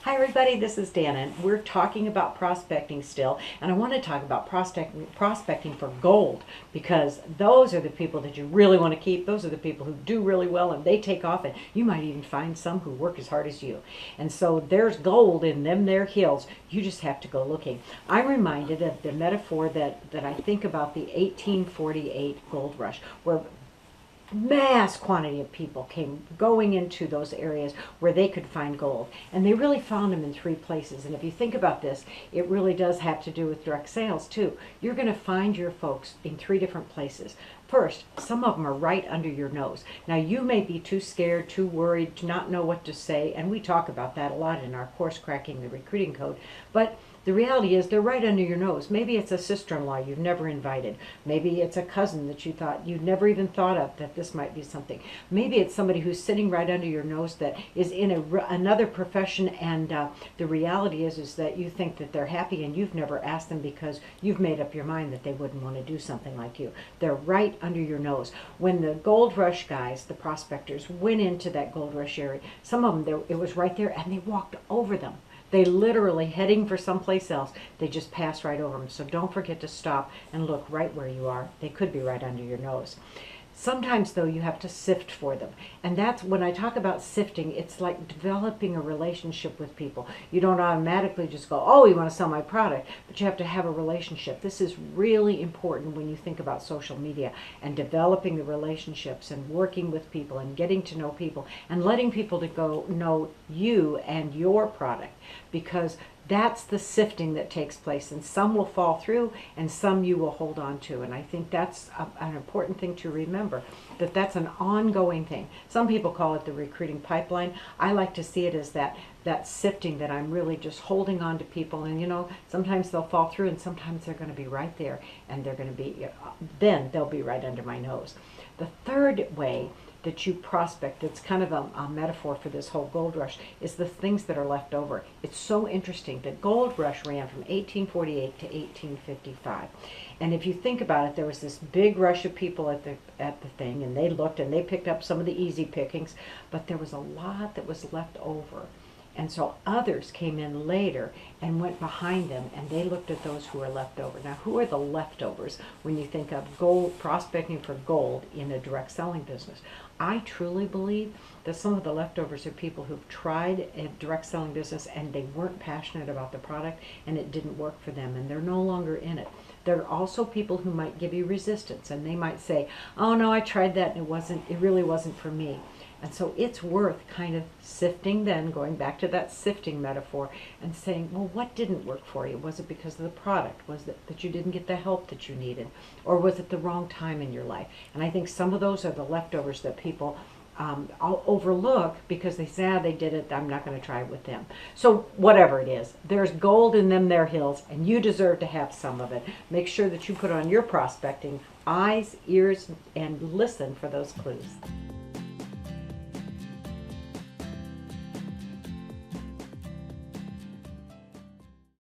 Hi everybody, this is Dana, and we're talking about prospecting still, and I want to talk about prospecting for gold, because those are the people that you really want to keep. Those are the people who do really well and they take off, and you might even find some who work as hard as you. And so there's gold in them there hills. You just have to go looking. I'm reminded of the metaphor that I think about the 1848 gold rush, where mass quantity of people came going into those areas where they could find gold, and they really found them in three places. And if you think about this, it really does have to do with direct sales too. You're going to find your folks in three different places. First, some of them are right under your nose. Now, you may be too scared, too worried to not know what to say, and we talk about that a lot in our course, Cracking the Recruiting Code, but the reality is they're right under your nose. Maybe it's a sister-in-law you've never invited. Maybe it's a cousin that you thought you'd never even thought of, that this might be something. Maybe it's somebody who's sitting right under your nose that is in another profession, and the reality is that you think that they're happy and you've never asked them because you've made up your mind that they wouldn't want to do something like you. They're right under your nose. When the gold rush guys, the prospectors, went into that gold rush area, some of them, it was right there and they walked over them. They literally, heading for someplace else, they just pass right over them. So don't forget to stop and look right where you are. They could be right under your nose. Sometimes, though, you have to sift for them. And that's when I talk about sifting, it's like developing a relationship with people. You don't automatically just go, oh, you want to sell my product, but you have to have a relationship. This is really important when you think about social media and developing the relationships and working with people and getting to know people and letting people to go know you and your product, because that's the sifting that takes place, and some will fall through and some you will hold on to. And I think that's an important thing to remember, that that's an ongoing thing. Some people call it the recruiting pipeline. I like to see it as that sifting, that I'm really just holding on to people, and sometimes they'll fall through and sometimes they're going to be right there, and they're going to be then they'll be right under my nose. The third way that you prospect, it's kind of a metaphor for this whole gold rush, is the things that are left over. It's so interesting. The gold rush ran from 1848 to 1855. And if you think about it, there was this big rush of people at the thing, and they looked and they picked up some of the easy pickings, but there was a lot that was left over. And so others came in later and went behind them, and they looked at those who were left over. Now, who are the leftovers when you think of gold, prospecting for gold in a direct selling business? I truly believe that some of the leftovers are people who've tried a direct selling business and they weren't passionate about the product and it didn't work for them, and they're no longer in it. There are also people who might give you resistance, and they might say, oh no, I tried that and it really wasn't for me. And so it's worth kind of sifting, then going back to that sifting metaphor and saying, well, what didn't work for you? Was it because of the product? Was it that you didn't get the help that you needed? Or was it the wrong time in your life? And I think some of those are the leftovers that people overlook because they say, they did it, I'm not going to try it with them. So whatever it is, there's gold in them there hills, and you deserve to have some of it. Make sure that you put on your prospecting eyes, ears, and listen for those clues.